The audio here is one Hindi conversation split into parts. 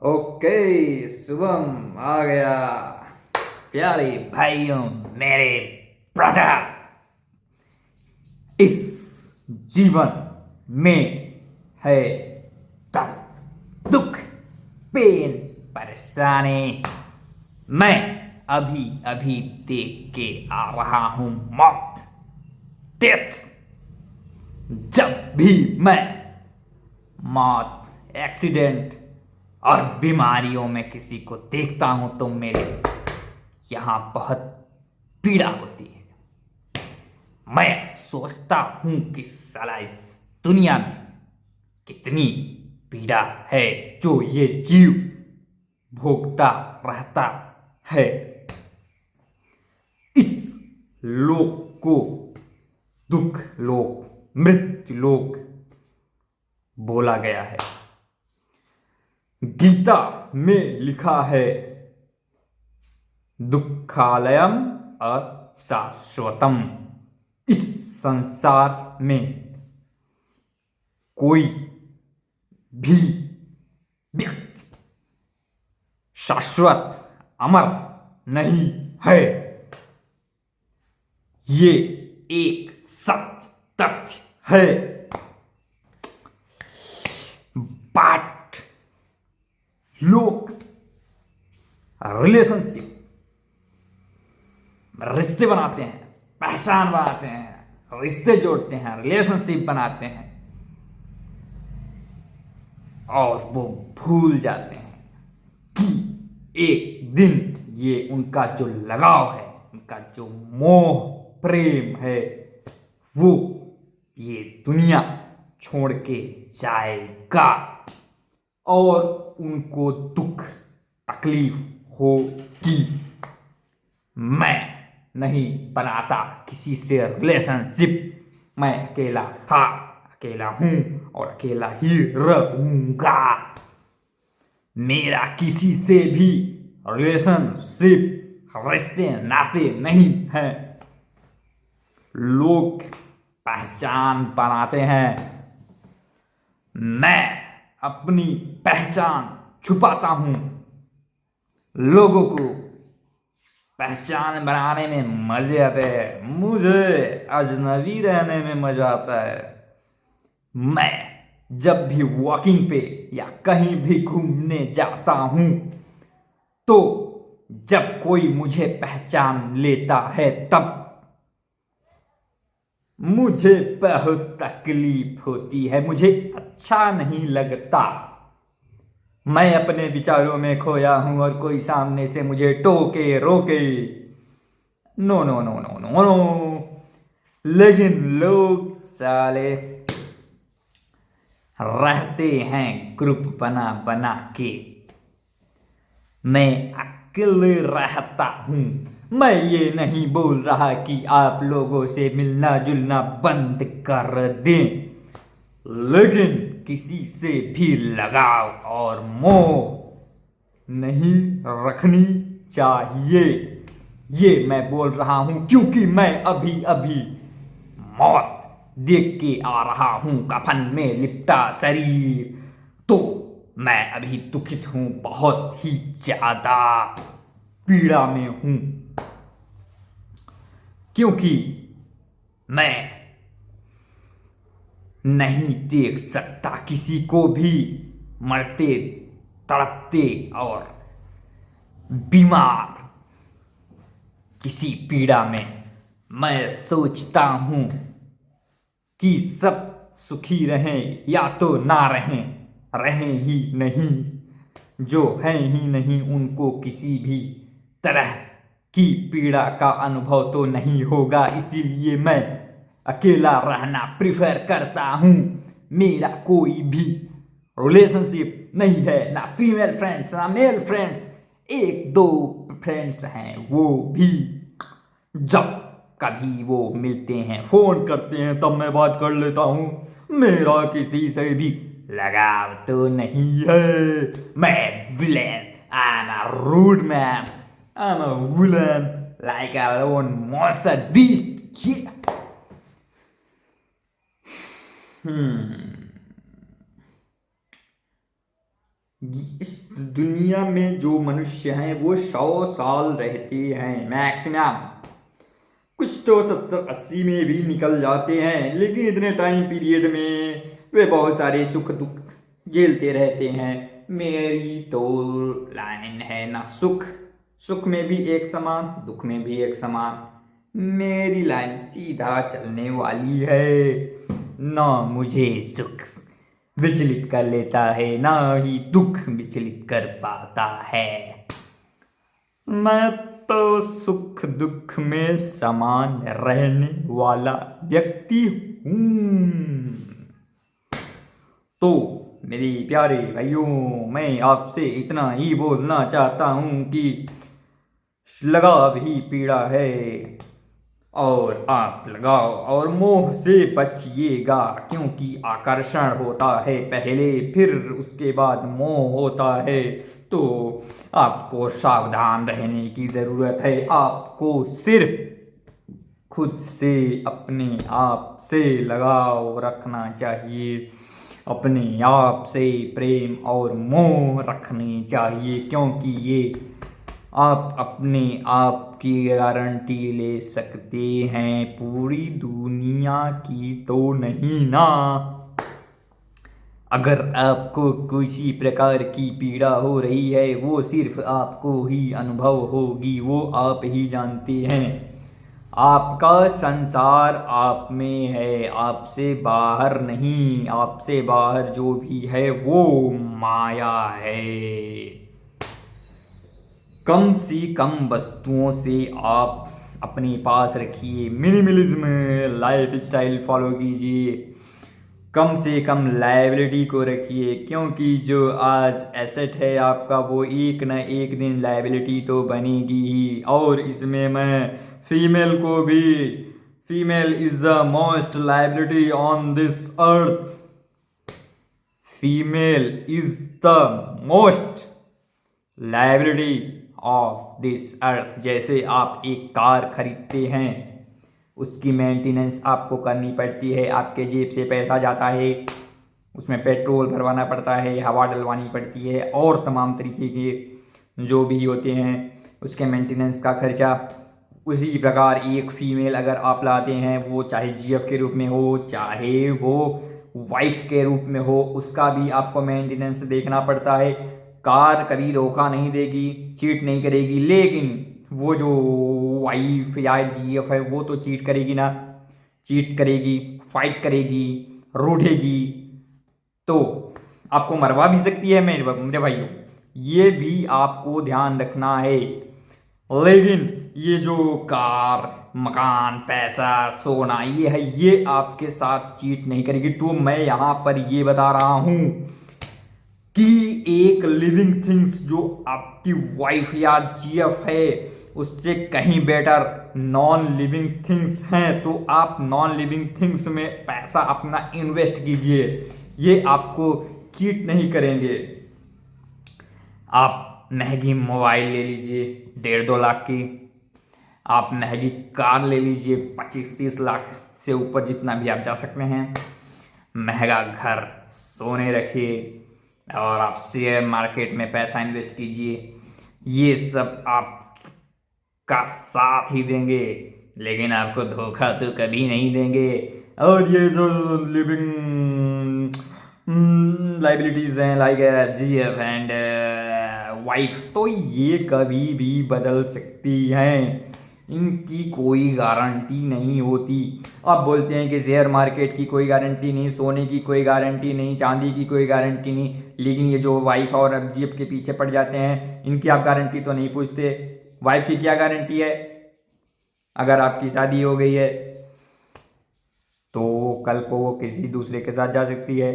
ओके, शुभम आ गया। प्यारे भाइयों, मेरे ब्रदर्स, इस जीवन में है दर्द, दुख, पेन, परेशानी। मैं अभी अभी देख के आ रहा हूं मौत, डेथ। जब भी मैं मौत, एक्सीडेंट और बीमारियों में किसी को देखता हूं तो मेरे यहां बहुत पीड़ा होती है। मैं सोचता हूं कि साला इस दुनिया में कितनी पीड़ा है जो ये जीव भोगता रहता है। इस लोक को दुख लोक, मृत्यु लोक बोला गया है। गीता में लिखा है, दुखालयम अशाश्वतम। इस संसार में कोई भी व्यक्ति शाश्वत अमर नहीं है। ये एक सत्य तथ्य है। बट लोग रिलेशनशिप, रिश्ते बनाते हैं, पहचान बनाते हैं, रिश्ते जोड़ते हैं, रिलेशनशिप बनाते हैं और वो भूल जाते हैं कि एक दिन ये उनका जो लगाव है, उनका जो मोह प्रेम है, वो ये दुनिया छोड़ के जाएगा और उनको दुख तकलीफ होगी। मैं नहीं बनाता किसी से रिलेशनशिप। मैं अकेला था, अकेला हूं और अकेला ही रहूंगा। मेरा किसी से भी रिलेशनशिप, रिश्ते नाते नहीं है। लोग पहचान बनाते हैं, मैं अपनी पहचान छुपाता हूं। लोगों को पहचान बनाने में मजे आते हैं, मुझे अजनबी रहने में मजा आता है। मैं जब भी वॉकिंग पे या कहीं भी घूमने जाता हूं तो जब कोई मुझे पहचान लेता है तब मुझे बहुत तकलीफ होती है, मुझे अच्छा नहीं लगता। मैं अपने विचारों में खोया हूं और कोई सामने से मुझे टोके रोके, no no no no no no. लेकिन लोग साले रहते हैं ग्रुप बना बना के। मैं अकेले रहता हूं। मैं ये नहीं बोल रहा कि आप लोगों से मिलना जुलना बंद कर दें, लेकिन किसी से भी लगाव और मोह नहीं रखनी चाहिए। ये मैं बोल रहा हूं क्योंकि मैं अभी अभी मौत देख के आ रहा हूं, कफन में लिपटा शरीर। तो मैं अभी दुखित हूं, बहुत ही ज्यादा पीड़ा में हूं, क्योंकि मैं नहीं देख सकता किसी को भी मरते, तड़पते और बीमार, किसी पीड़ा में। मैं सोचता हूं कि सब सुखी रहें या तो ना रहें, रहें ही नहीं। जो हैं ही नहीं उनको किसी भी तरह की पीड़ा का अनुभव तो नहीं होगा, इसीलिए मैं अकेला रहना प्रिफर करता हूं। मेरा कोई भी रिलेशनशिप नहीं है, ना फीमेल फ्रेंड्स ना मेल फ्रेंड्स। एक दो फ्रेंड्स हैं, वो भी जब कभी वो मिलते हैं, फोन करते हैं, तब मैं बात कर लेता हूं। मेरा किसी से भी लगाव तो नहीं है। मैं villain, I am a rude man, I am a villain like a lone monster beast. इस दुनिया में जो मनुष्य हैं वो 100 साल रहते हैं मैक्सिमम। कुछ तो 70-80 में भी निकल जाते हैं, लेकिन इतने टाइम पीरियड में वे बहुत सारे सुख दुख झेलते रहते हैं। मेरी तो लाइन है ना, सुख सुख में भी एक समान, दुख में भी एक समान। मेरी लाइन सीधा चलने वाली है। ना मुझे सुख विचलित कर लेता है, ना ही दुख विचलित कर पाता है। मैं तो सुख दुख में समान रहने वाला व्यक्ति हूँ। तो मेरे प्यारे भाइयों, मैं आपसे इतना ही बोलना चाहता हूँ कि लगाव ही पीड़ा है, और आप लगाओ और मोह से बचिएगा, क्योंकि आकर्षण होता है पहले, फिर उसके बाद मोह होता है। तो आपको सावधान रहने की ज़रूरत है। आपको सिर्फ खुद से, अपने आप से लगाव रखना चाहिए, अपने आप से प्रेम और मोह रखनी चाहिए, क्योंकि ये आप अपने आप की गारंटी ले सकते हैं, पूरी दुनिया की तो नहीं ना। अगर आपको किसी प्रकार की पीड़ा हो रही है, वो सिर्फ आपको ही अनुभव होगी, वो आप ही जानते हैं। आपका संसार आप में है, आपसे बाहर नहीं। आपसे बाहर जो भी है वो माया है। कम से कम वस्तुओं से आप अपने पास रखिए, मिनिमलिज्म लाइफ स्टाइल फॉलो कीजिए, कम से कम लायबिलिटी को रखिए, क्योंकि जो आज एसेट है आपका वो एक न एक दिन लायबिलिटी तो बनेगी ही। और इसमें मैं फीमेल को भी, female is the most liability on this earth, female is the most liability of this earth. जैसे आप एक कार खरीदते हैं, उसकी मेंटेनेंस आपको करनी पड़ती है, आपके जेब से पैसा जाता है, उसमें पेट्रोल भरवाना पड़ता है, हवा डलवानी पड़ती है, और तमाम तरीके के जो भी होते हैं उसके मेंटेनेंस का खर्चा। उसी प्रकार एक फीमेल अगर आप लाते हैं, वो चाहे जीएफ के रूप में हो, चाहे वो वाइफ के रूप में हो, उसका भी आपको मेंटेनेंस देखना पड़ता है। कार कभी धोखा नहीं देगी, चीट नहीं करेगी, लेकिन वो जो वाइफ या जीएफ है वो तो चीट करेगी ना, चीट करेगी, फाइट करेगी, रूठेगी, तो आपको मरवा भी सकती है मेरे भाइयों। ये भी आपको ध्यान रखना है। लेकिन ये जो कार, मकान, पैसा, सोना ये है, ये आपके साथ चीट नहीं करेगी। तो मैं यहाँ पर ये बता रहा हूँ कि एक लिविंग थिंग्स जो आपकी वाइफ या जीएफ है, उससे कहीं बेटर नॉन लिविंग थिंग्स हैं। तो आप नॉन लिविंग थिंग्स में पैसा अपना इन्वेस्ट कीजिए, ये आपको चीट नहीं करेंगे। आप महंगी मोबाइल ले लीजिए 1.5-2 लाख की, आप महंगी कार ले लीजिए 25-30 लाख से ऊपर जितना भी आप जा सकते हैं, महंगा घर, सोने रखिए, और आप शेयर मार्केट में पैसा इन्वेस्ट कीजिए। ये सब आपका साथ ही देंगे, लेकिन आपको धोखा तो कभी नहीं देंगे। और ये जो लिविंग लाइबिलिटीज हैं लाइक जीएफ एंड वाइफ, तो ये कभी भी बदल सकती हैं, इनकी कोई गारंटी नहीं होती। अब बोलते हैं कि शेयर मार्केट की कोई गारंटी नहीं, सोने की कोई गारंटी नहीं, चांदी की कोई गारंटी नहीं, लेकिन ये जो वाइफ और अब जीएफ के पीछे पड़ जाते हैं, इनकी आप गारंटी तो नहीं पूछते। वाइफ की क्या गारंटी है? अगर आपकी शादी हो गई है तो कल को वो किसी दूसरे के साथ जा सकती है,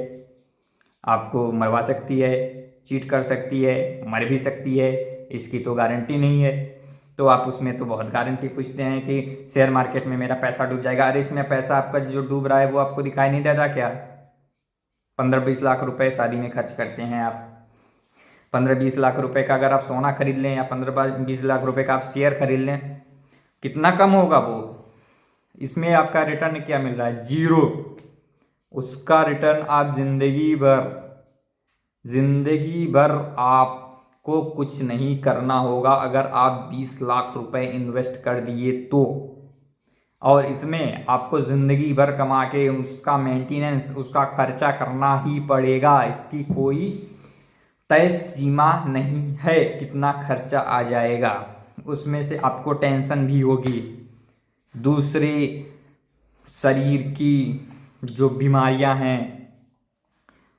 आपको मरवा सकती है, चीट कर सकती है, मर भी सकती है, इसकी तो गारंटी नहीं है। तो आप उसमें तो बहुत गारंटी पूछते हैं कि शेयर मार्केट में मेरा पैसा डूब जाएगा। अरे इसमें पैसा आपका जो डूब रहा है वो आपको दिखाई नहीं देता क्या? 15-20 लाख रुपए शादी में खर्च करते हैं आप। 15-20 लाख रुपए का अगर आप सोना खरीद लें, या 15-20 लाख रुपए का आप शेयर खरीद लें, कितना कम होगा वो? इसमें आपका रिटर्न क्या मिल रहा है? 0। उसका रिटर्न आप जिंदगी भर आपको कुछ नहीं करना होगा अगर आप 20 लाख रुपए इन्वेस्ट कर दिए तो। और इसमें आपको ज़िंदगी भर कमा के उसका मेंटेनेंस, उसका खर्चा करना ही पड़ेगा। इसकी कोई तय सीमा नहीं है कितना खर्चा आ जाएगा। उसमें से आपको टेंशन भी होगी, दूसरे शरीर की जो बीमारियां हैं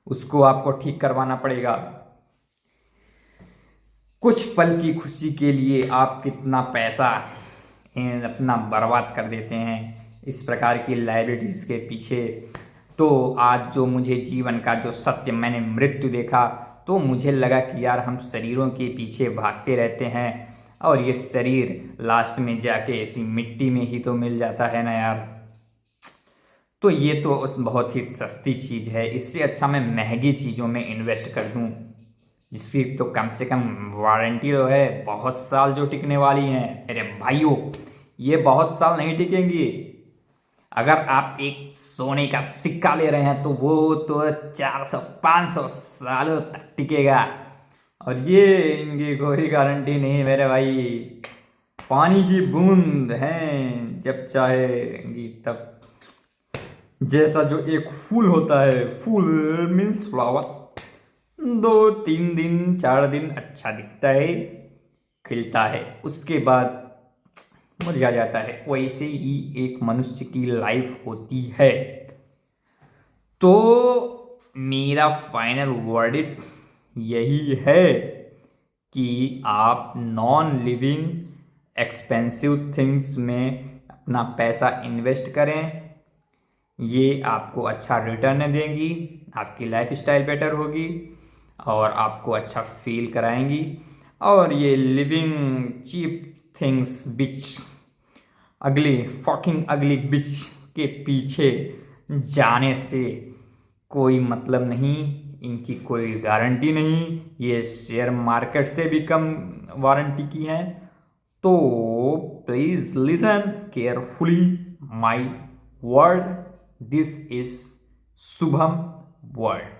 उसको आपको ठीक करवाना पड़ेगा। कुछ पल की खुशी के लिए आप कितना पैसा अपना बर्बाद कर देते हैं इस प्रकार की लाइबिलिटीज़ के पीछे। तो आज जो मुझे जीवन का जो सत्य, मैंने मृत्यु देखा तो मुझे लगा कि यार हम शरीरों के पीछे भागते रहते हैं और ये शरीर लास्ट में जाके ऐसी मिट्टी में ही तो मिल जाता है ना यार। तो ये तो उस बहुत ही सस्ती चीज़ है, इससे अच्छा मैं महंगी चीज़ों में इन्वेस्ट कर दूं जिसकी तो कम से कम वारंटी तो है, बहुत साल जो टिकने वाली हैं। अरे भाइयों, ये बहुत साल नहीं टिकेंगी। अगर आप एक सोने का सिक्का ले रहे हैं तो वो तो 400-500 सालों तक टिकेगा, और ये इनकी कोई गारंटी नहीं मेरे भाई। पानी की बूंद हैं, जब चाहेंगी तब। जैसा जो एक फूल होता है, फूल मीन्स फ्लावर, 2-3 दिन 4 दिन अच्छा दिखता है, खिलता है, उसके बाद मुरझा जाता है। वैसे ही एक मनुष्य की लाइफ होती है। तो मेरा फाइनल वर्डिक्ट यही है कि आप नॉन लिविंग एक्सपेंसिव थिंग्स में अपना पैसा इन्वेस्ट करें। ये आपको अच्छा रिटर्न देंगी, आपकी लाइफ स्टाइल बेटर होगी और आपको अच्छा फील कराएंगी। और ये लिविंग चीप थिंग्स बिच, अगली फकिंग अगली बिच के पीछे जाने से कोई मतलब नहीं, इनकी कोई गारंटी नहीं। ये शेयर मार्केट से भी कम वारंटी की है। तो please listen carefully my word, this is Shubham word.